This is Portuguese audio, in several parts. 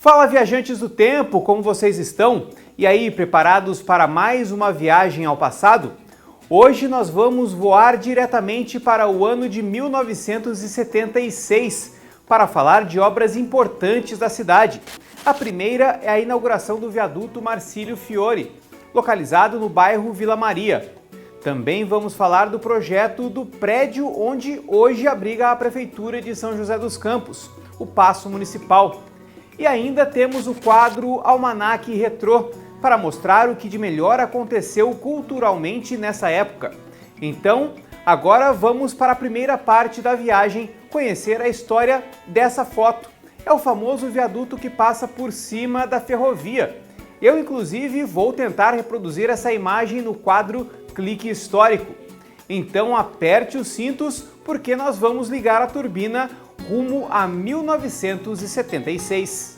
Fala, viajantes do tempo, como vocês estão? E aí, preparados para mais uma viagem ao passado? Hoje nós vamos voar diretamente para o ano de 1976 para falar de obras importantes da cidade. A primeira é a inauguração do viaduto Marcílio Fiori, localizado no bairro Vila Maria. Também vamos falar do projeto do prédio onde hoje abriga a Prefeitura de São José dos Campos, o Paço Municipal. E ainda temos o quadro Almanaque Retrô, para mostrar o que de melhor aconteceu culturalmente nessa época. Então, agora vamos para a primeira parte da viagem, conhecer a história dessa foto. É o famoso viaduto que passa por cima da ferrovia. Eu, inclusive, vou tentar reproduzir essa imagem no quadro Clique Histórico. Então, aperte os cintos, porque nós vamos ligar a turbina rumo a 1976.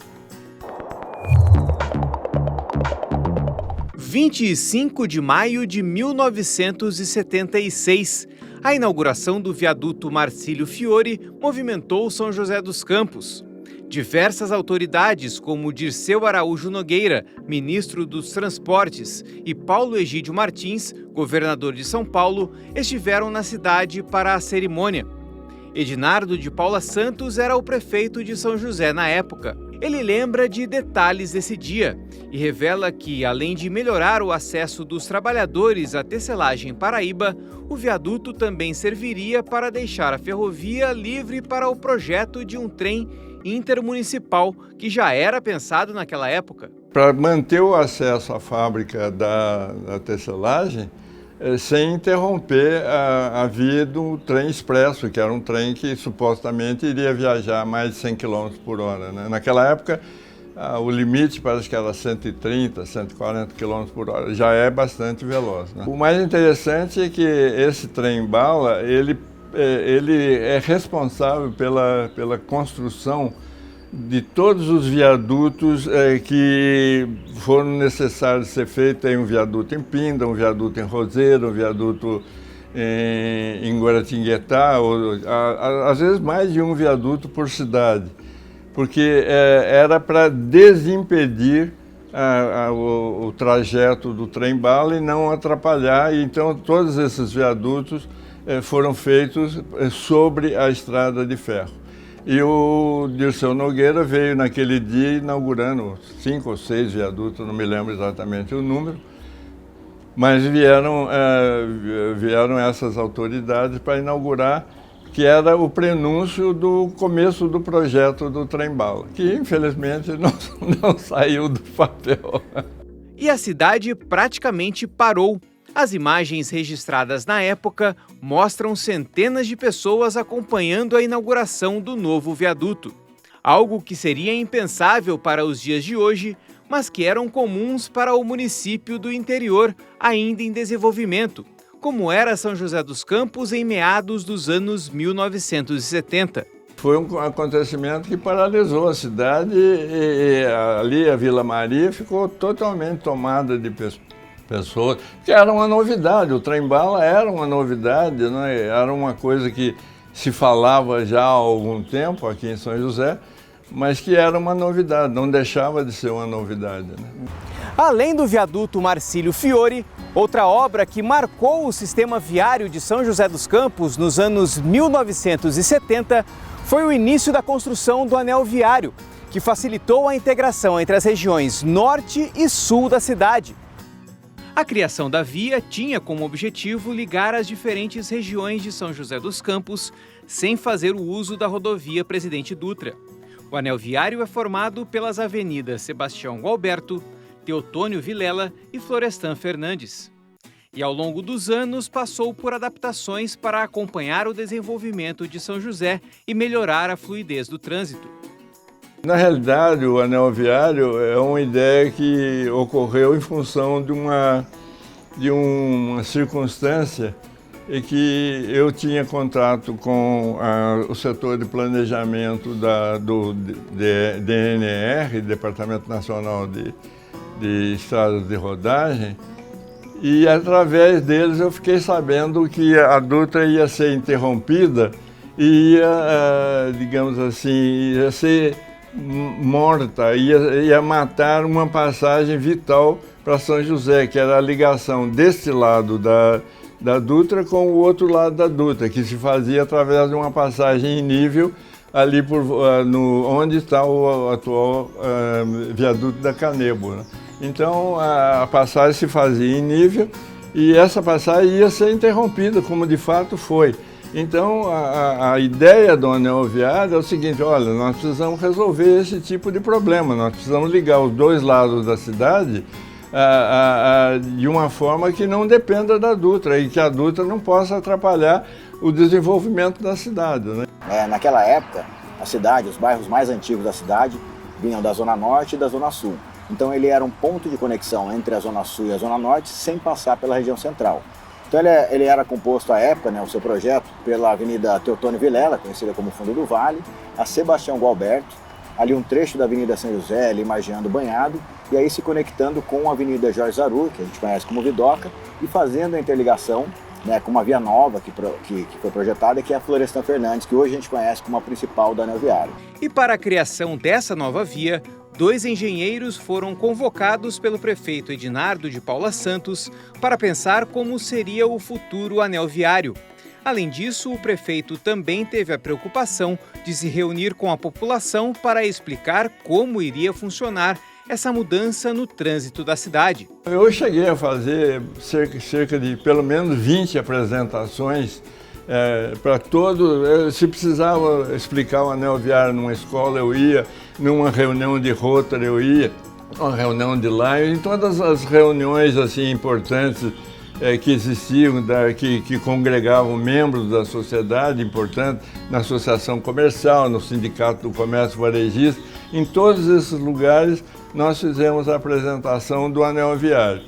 25 de maio de 1976, a inauguração do viaduto Marcílio Fiori movimentou São José dos Campos. Diversas autoridades, como Dirceu Araújo Nogueira, ministro dos Transportes, e Paulo Egídio Martins, governador de São Paulo, estiveram na cidade para a cerimônia. Edinardo de Paula Santos era o prefeito de São José na época. Ele lembra de detalhes desse dia e revela que, além de melhorar o acesso dos trabalhadores à tecelagem Paraíba, o viaduto também serviria para deixar a ferrovia livre para o projeto de um trem intermunicipal que já era pensado naquela época. Para manter o acesso à fábrica da tecelagem, sem interromper a via do trem expresso, que era um trem que supostamente iria viajar mais de 100 km por hora. Né? Naquela época, o limite parece que era 130, 140 km por hora, já é bastante veloz. Né? O mais interessante é que esse trem-bala, ele é responsável pela construção de todos os viadutos que foram necessários ser feitos. Tem um viaduto em Pinda, um viaduto em Roseira, um viaduto em Guaratinguetá, às vezes mais de um viaduto por cidade, porque era para desimpedir o trajeto do trem-bala e não atrapalhar. Então todos esses viadutos foram feitos sobre a estrada de ferro. E o Dirceu Nogueira veio naquele dia inaugurando 5 ou 6 viadutos, não me lembro exatamente o número, mas vieram essas autoridades para inaugurar, que era o prenúncio do começo do projeto do trem-bala, que infelizmente não saiu do papel. E a cidade praticamente parou. As imagens registradas na época mostram centenas de pessoas acompanhando a inauguração do novo viaduto. Algo que seria impensável para os dias de hoje, mas que eram comuns para o município do interior ainda em desenvolvimento, como era São José dos Campos em meados dos anos 1970. Foi um acontecimento que paralisou a cidade e ali a Vila Maria ficou totalmente tomada de pessoas, que era uma novidade. O trem-bala era uma novidade, né? Era uma coisa que se falava já há algum tempo aqui em São José, mas que era uma novidade, não deixava de ser uma novidade. Né? Além do viaduto Marcílio Fiori, outra obra que marcou o sistema viário de São José dos Campos nos anos 1970 foi o início da construção do anel viário, que facilitou a integração entre as regiões norte e sul da cidade. A criação da via tinha como objetivo ligar as diferentes regiões de São José dos Campos sem fazer o uso da rodovia Presidente Dutra. O anel viário é formado pelas avenidas Sebastião Gualberto, Teotônio Vilela e Florestan Fernandes. E ao longo dos anos passou por adaptações para acompanhar o desenvolvimento de São José e melhorar a fluidez do trânsito. Na realidade, o anel viário é uma ideia que ocorreu em função de uma circunstância em que eu tinha contato com o setor de planejamento do DNR, Departamento Nacional de Estradas de Rodagem, e através deles eu fiquei sabendo que a Dutra ia ser interrompida e ia, digamos assim, ia ser morta, ia matar uma passagem vital para São José, que era a ligação deste lado da Dutra com o outro lado da Dutra, que se fazia através de uma passagem em nível ali onde está o atual viaduto da Canebu, né? Então a passagem se fazia em nível e essa passagem ia ser interrompida, como de fato foi. Então a ideia do anel viário é o seguinte: olha, nós precisamos resolver esse tipo de problema, nós precisamos ligar os dois lados da cidade de uma forma que não dependa da Dutra e que a Dutra não possa atrapalhar o desenvolvimento da cidade, né? Naquela época, a cidade, os bairros mais antigos da cidade vinham da Zona Norte e da Zona Sul. Então ele era um ponto de conexão entre a Zona Sul e a Zona Norte sem passar pela região central. Então ele era composto à época, né, o seu projeto, pela Avenida Teotônio Vilela, conhecida como Fundo do Vale, a Sebastião Gualberto, ali um trecho da Avenida São José, ali margeando o Banhado, e aí se conectando com a Avenida Jorge Zaru, que a gente conhece como Vidoca, e fazendo a interligação, né, com uma via nova que foi projetada, que é a Florestan Fernandes, que hoje a gente conhece como a principal do anel viário. E para a criação dessa nova via, 2 engenheiros foram convocados pelo prefeito Edinardo de Paula Santos para pensar como seria o futuro anel viário. Além disso, o prefeito também teve a preocupação de se reunir com a população para explicar como iria funcionar essa mudança no trânsito da cidade. Eu cheguei a fazer cerca de pelo menos 20 apresentações para todos. Se precisava explicar o anel viário numa escola, eu ia, numa reunião de Rotary eu ia, uma reunião de Lion, em todas as reuniões assim importantes que existiam, que congregavam membros da sociedade importante, na associação comercial, no sindicato do comércio varejista, em todos esses lugares nós fizemos a apresentação do anel viário.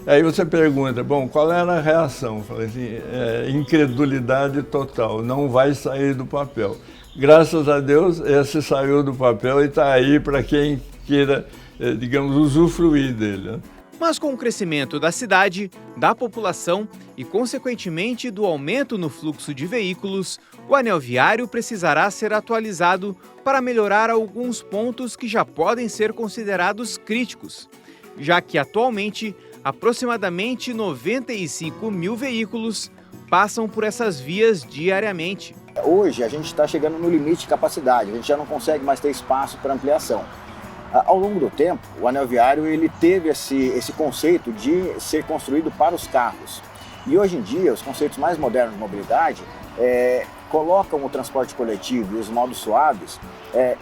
Aí você pergunta, bom, qual era a reação? Eu falei assim, incredulidade total, não vai sair do papel. Graças a Deus, esse saiu do papel e está aí para quem queira, digamos, usufruir dele, né? Mas com o crescimento da cidade, da população e, consequentemente, do aumento no fluxo de veículos, o anel viário precisará ser atualizado para melhorar alguns pontos que já podem ser considerados críticos, já que atualmente aproximadamente 95 mil veículos passam por essas vias diariamente. Hoje a gente está chegando no limite de capacidade, a gente já não consegue mais ter espaço para ampliação. Ao longo do tempo, o anel viário ele teve esse conceito de ser construído para os carros. E hoje em dia, os conceitos mais modernos de mobilidade colocam o transporte coletivo e os modos suaves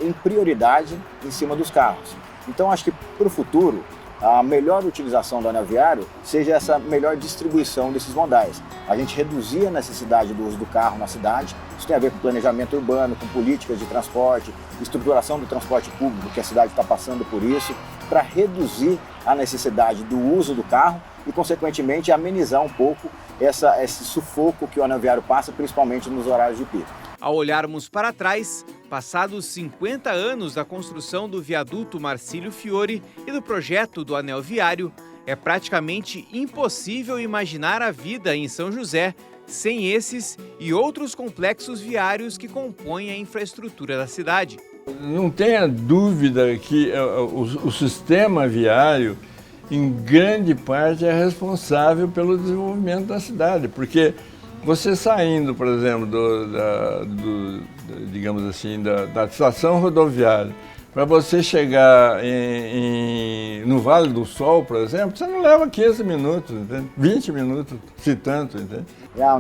em prioridade em cima dos carros. Então, acho que para o futuro, a melhor utilização do anel viário seja essa melhor distribuição desses modais. A gente reduzir a necessidade do uso do carro na cidade, isso tem a ver com planejamento urbano, com políticas de transporte, estruturação do transporte público, que a cidade está passando por isso, para reduzir a necessidade do uso do carro e, consequentemente, amenizar um pouco esse sufoco que o anel viário passa, principalmente nos horários de pico. Ao olharmos para trás, passados 50 anos da construção do viaduto Marcílio Fiori e do projeto do anel viário, é praticamente impossível imaginar a vida em São José sem esses e outros complexos viários que compõem a infraestrutura da cidade. Não tenha dúvida que o sistema viário, em grande parte, é responsável pelo desenvolvimento da cidade, porque você saindo, por exemplo, digamos assim, da estação rodoviária, para você chegar no Vale do Sol, por exemplo, você não leva 15 minutos, entende? 20 minutos, se tanto, entende?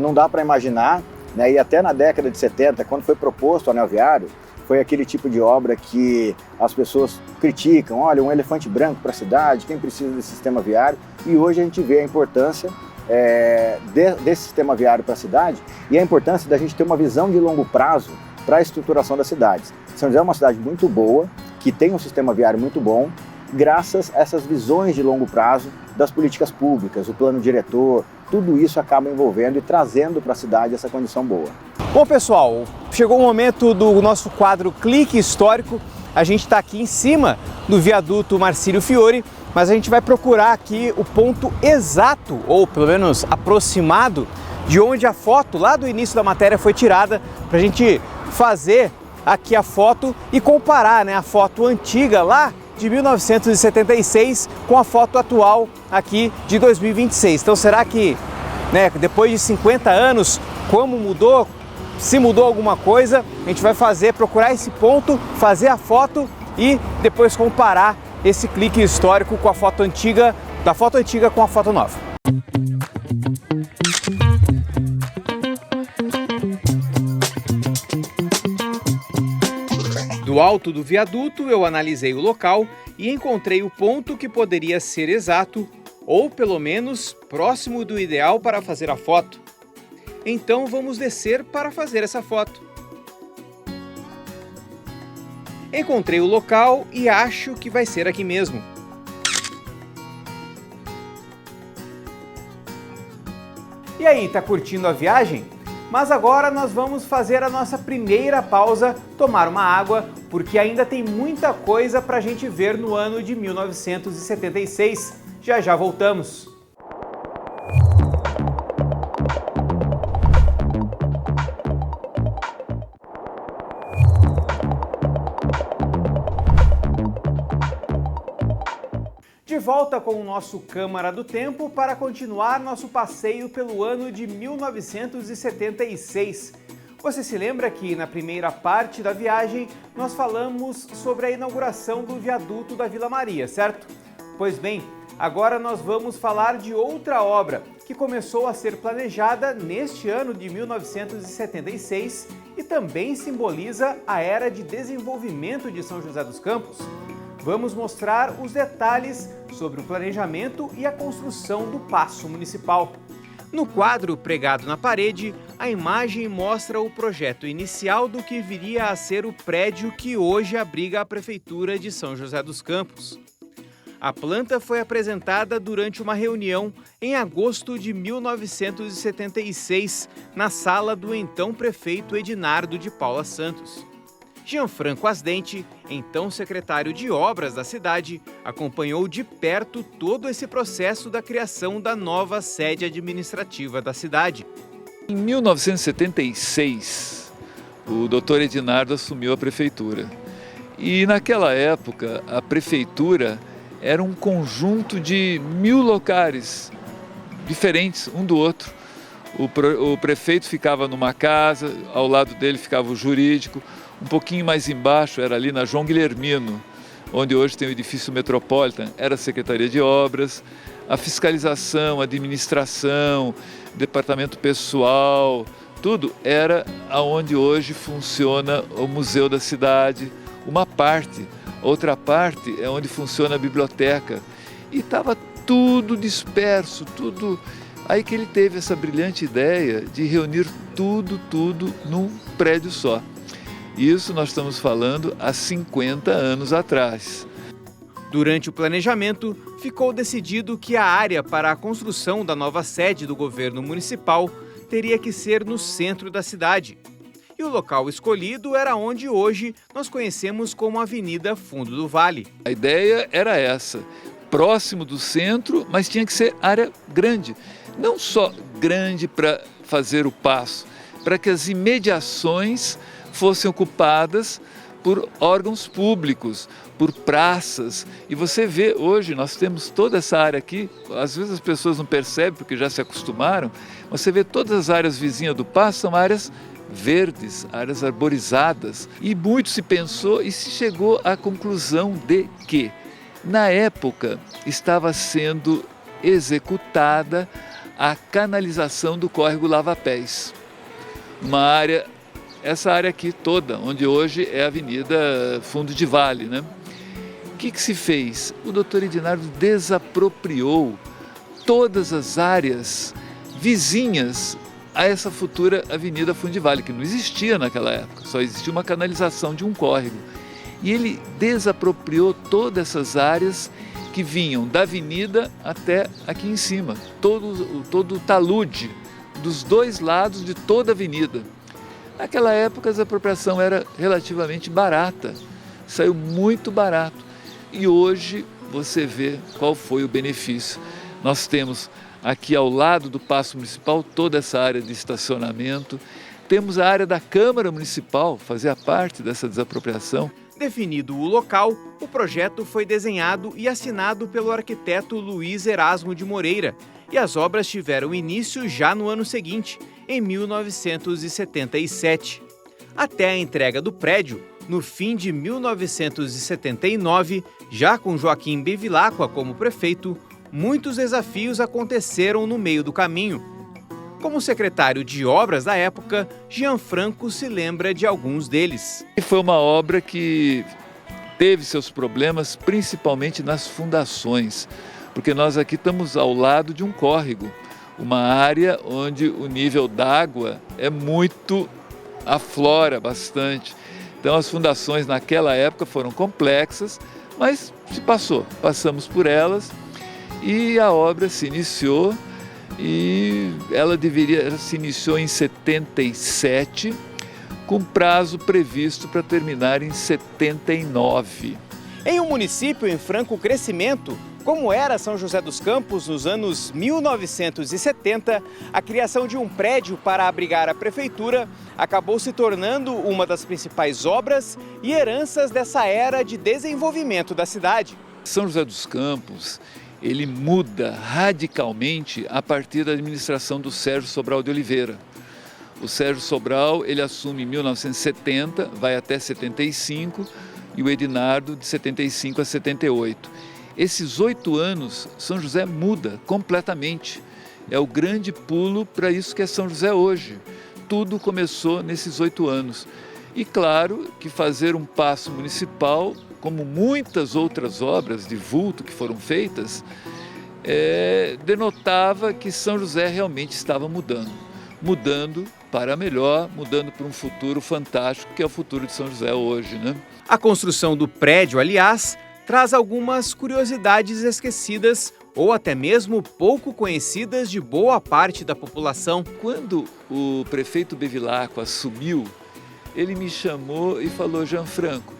Não dá para imaginar, né? E até na década de 70, quando foi proposto o anel viário, foi aquele tipo de obra que as pessoas criticam, olha, um elefante branco para a cidade, quem precisa desse sistema viário? E hoje a gente vê a importância desse sistema viário para a cidade e a importância da gente ter uma visão de longo prazo para a estruturação das cidades. São José é uma cidade muito boa, que tem um sistema viário muito bom, graças a essas visões de longo prazo das políticas públicas, o plano diretor, tudo isso acaba envolvendo e trazendo para a cidade essa condição boa. Bom, pessoal, chegou o momento do nosso quadro Clique Histórico. A gente está aqui em cima do viaduto Marcílio Fiori, mas a gente vai procurar aqui o ponto exato, ou pelo menos aproximado, de onde a foto lá do início da matéria foi tirada, para a gente fazer aqui a foto e comparar, né, a foto antiga lá de 1976 com a foto atual aqui de 2026. Então será que, né, depois de 50 anos, como mudou? Se mudou alguma coisa? A gente vai procurar esse ponto, fazer a foto e depois comparar esse clique histórico com a foto antiga, da foto antiga com a foto nova. Do alto do viaduto, eu analisei o local e encontrei o ponto que poderia ser exato, ou pelo menos próximo do ideal para fazer a foto. Então vamos descer para fazer essa foto. Encontrei o local e acho que vai ser aqui mesmo. E aí, tá curtindo a viagem? Mas agora nós vamos fazer a nossa primeira pausa, tomar uma água, porque ainda tem muita coisa para a gente ver no ano de 1976. Já já voltamos. De volta com o nosso Câmara do Tempo para continuar nosso passeio pelo ano de 1976. Você se lembra que na primeira parte da viagem nós falamos sobre a inauguração do viaduto da Vila Maria, certo? Pois bem, agora nós vamos falar de outra obra que começou a ser planejada neste ano de 1976 e também simboliza a era de desenvolvimento de São José dos Campos. Vamos mostrar os detalhes sobre o planejamento e a construção do Paço Municipal. No quadro pregado na parede, a imagem mostra o projeto inicial do que viria a ser o prédio que hoje abriga a Prefeitura de São José dos Campos. A planta foi apresentada durante uma reunião em agosto de 1976, na sala do então prefeito Edinardo de Paula Santos. Gianfranco Asdente, então secretário de obras da cidade, acompanhou de perto todo esse processo da criação da nova sede administrativa da cidade. Em 1976, o Dr. Edinardo assumiu a prefeitura. E naquela época, a prefeitura era um conjunto de 1000 locais diferentes um do outro. O prefeito ficava numa casa, ao lado dele ficava o jurídico. Um pouquinho mais embaixo, era ali na João Guilhermino, onde hoje tem o edifício Metropolitan, era a Secretaria de Obras, a fiscalização, a administração, departamento pessoal, tudo era aonde hoje funciona o Museu da Cidade, uma parte. Outra parte é onde funciona a biblioteca. E estava tudo disperso, tudo. Aí que ele teve essa brilhante ideia de reunir tudo num prédio só. Isso nós estamos falando há 50 anos atrás. Durante o planejamento, ficou decidido que a área para a construção da nova sede do governo municipal teria que ser no centro da cidade. E o local escolhido era onde hoje nós conhecemos como Avenida Fundo do Vale. A ideia era essa, próximo do centro, mas tinha que ser área grande. Não só grande para fazer o passo, para que as imediações fossem ocupadas por órgãos públicos, por praças. E você vê hoje, nós temos toda essa área aqui, às vezes as pessoas não percebem porque já se acostumaram, você vê todas as áreas vizinhas do passo são áreas verdes, áreas arborizadas. E muito se pensou e se chegou à conclusão de que, na época, estava sendo executada a canalização do córrego Lava Pés. Uma área, essa área aqui toda, onde hoje é a Avenida Fundo de Vale, né? O que se fez? O doutor Edinardo desapropriou todas as áreas vizinhas a essa futura Avenida Fundo de Vale, que não existia naquela época, só existia uma canalização de um córrego. E ele desapropriou todas essas áreas que vinham da avenida até aqui em cima, todo o talude dos dois lados de toda a avenida. Naquela época a desapropriação era relativamente barata, saiu muito barato. E hoje você vê qual foi o benefício. Nós temos aqui ao lado do Paço Municipal toda essa área de estacionamento, temos a área da Câmara Municipal, fazia parte dessa desapropriação. Definido o local, o projeto foi desenhado e assinado pelo arquiteto Luiz Erasmo de Moreira, e as obras tiveram início já no ano seguinte, em 1977. Até a entrega do prédio, no fim de 1979, já com Joaquim Bevilacqua como prefeito, muitos desafios aconteceram no meio do caminho. Como secretário de obras da época, Gianfranco se lembra de alguns deles. Foi uma obra que teve seus problemas, principalmente nas fundações, porque nós aqui estamos ao lado de um córrego, uma área onde o nível d'água aflora bastante. Então as fundações naquela época foram complexas, mas passamos por elas e a obra se iniciou. E ela se iniciou em 77, com prazo previsto para terminar em 79. Em um município em franco crescimento, como era São José dos Campos nos anos 1970, a criação de um prédio para abrigar a prefeitura acabou se tornando uma das principais obras e heranças dessa era de desenvolvimento da cidade. São José dos Campos, ele muda radicalmente a partir da administração do Sérgio Sobral de Oliveira. O Sérgio Sobral, ele assume em 1970, vai até 75, e o Edinardo de 75 a 78. Esses 8 anos, São José muda completamente. É o grande pulo para isso que é São José hoje. Tudo começou nesses 8 anos. E claro que fazer um paço municipal, como muitas outras obras de vulto que foram feitas, denotava que São José realmente estava mudando para melhor, mudando para um futuro fantástico, que é o futuro de São José hoje, né? A construção do prédio, aliás, traz algumas curiosidades esquecidas ou até mesmo pouco conhecidas de boa parte da população. Quando o prefeito Bevilacqua assumiu, ele me chamou e falou: Gianfranco,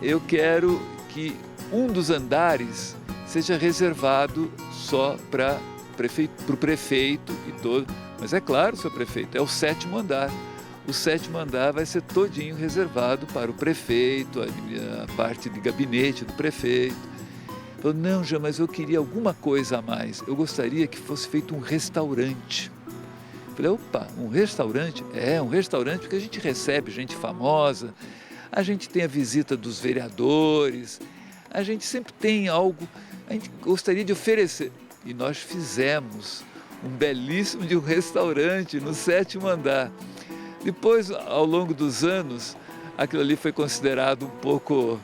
eu quero que um dos andares seja reservado só para o prefeito e todo. Mas é claro, seu prefeito, é o 7º andar. O 7º andar vai ser todinho reservado para o prefeito, a parte de gabinete do prefeito. Falou: não, Jean, mas eu queria alguma coisa a mais. Eu gostaria que fosse feito um restaurante. Falei: opa, um restaurante? Um restaurante porque a gente recebe gente famosa, a gente tem a visita dos vereadores, a gente sempre tem algo, a gente gostaria de oferecer. E nós fizemos um belíssimo de um restaurante no 7º andar. Depois, ao longo dos anos, aquilo ali foi considerado um pouco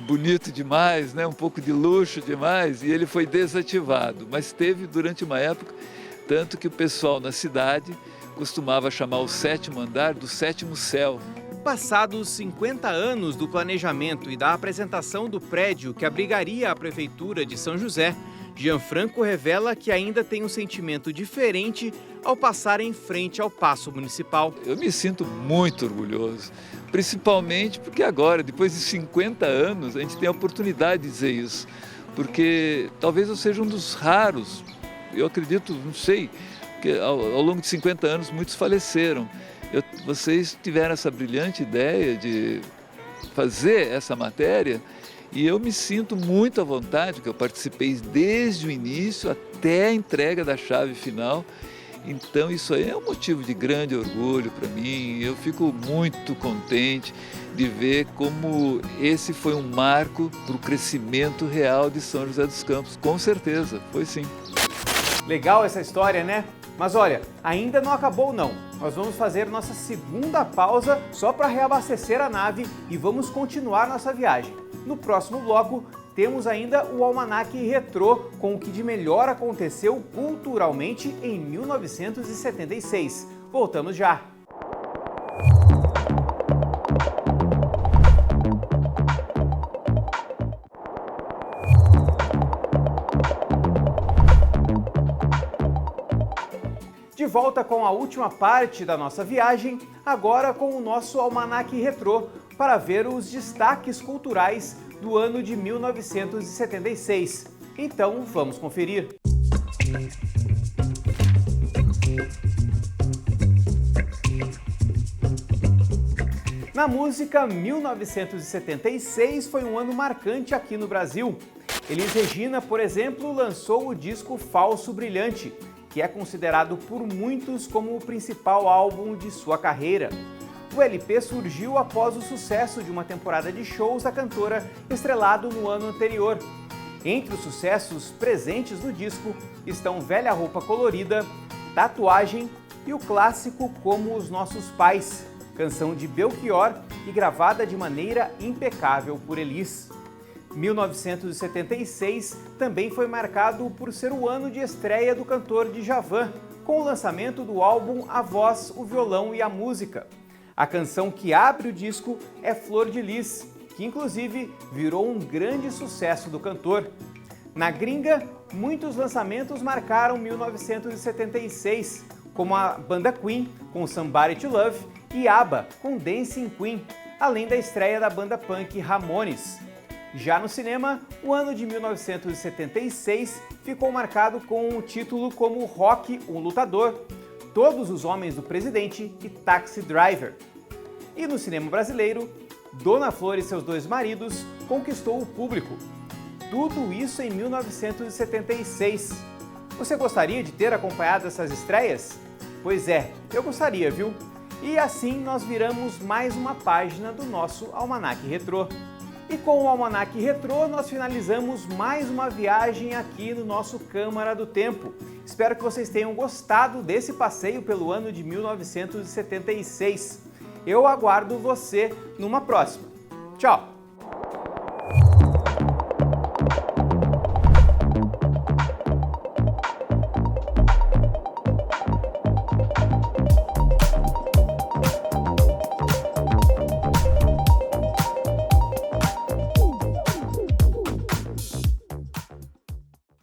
bonito demais, né? Um pouco de luxo demais, e ele foi desativado. Mas teve durante uma época, tanto que o pessoal na cidade costumava chamar o 7º andar do 7º céu. Passados 50 anos do planejamento e da apresentação do prédio que abrigaria a Prefeitura de São José, Gianfranco revela que ainda tem um sentimento diferente ao passar em frente ao Paço Municipal. Eu me sinto muito orgulhoso, principalmente porque agora, depois de 50 anos, a gente tem a oportunidade de dizer isso, porque talvez eu seja um dos raros, eu acredito, não sei, que ao longo de 50 anos muitos faleceram. Vocês tiveram essa brilhante ideia de fazer essa matéria e eu me sinto muito à vontade, porque eu participei desde o início até a entrega da chave final. Então isso aí é um motivo de grande orgulho para mim. Eu fico muito contente de ver como esse foi um marco para o crescimento real de São José dos Campos. Com certeza, foi sim. Legal essa história, né? Mas olha, ainda não acabou não. Nós vamos fazer nossa segunda pausa só para reabastecer a nave e vamos continuar nossa viagem. No próximo bloco, temos ainda o Almanaque Retrô com o que de melhor aconteceu culturalmente em 1976. Voltamos já! De volta com a última parte da nossa viagem, agora com o nosso Almanaque Retrô, para ver os destaques culturais do ano de 1976. Então, vamos conferir. Na música, 1976 foi um ano marcante aqui no Brasil. Elis Regina, por exemplo, lançou o disco Falso Brilhante, que é considerado por muitos como o principal álbum de sua carreira. O LP surgiu após o sucesso de uma temporada de shows da cantora, estrelado no ano anterior. Entre os sucessos presentes no disco estão Velha Roupa Colorida, Tatuagem e o clássico Como os Nossos Pais, canção de Belchior e gravada de maneira impecável por Elis. 1976 também foi marcado por ser o ano de estreia do cantor Djavan, com o lançamento do álbum A Voz, o Violão e a Música. A canção que abre o disco é Flor de Lis, que inclusive virou um grande sucesso do cantor. Na gringa, muitos lançamentos marcaram 1976, como a banda Queen com Somebody to Love e ABBA com Dancing Queen, além da estreia da banda punk Ramones. Já no cinema, o ano de 1976 ficou marcado com o título como Rock, um Lutador, Todos os Homens do Presidente e Taxi Driver. E no cinema brasileiro, Dona Flor e seus dois maridos conquistou o público. Tudo isso em 1976. Você gostaria de ter acompanhado essas estreias? Pois é, eu gostaria, viu? E assim nós viramos mais uma página do nosso Almanac Retrô. E com o Almanac Retrô nós finalizamos mais uma viagem aqui no nosso Câmara do Tempo. Espero que vocês tenham gostado desse passeio pelo ano de 1976. Eu aguardo você numa próxima. Tchau!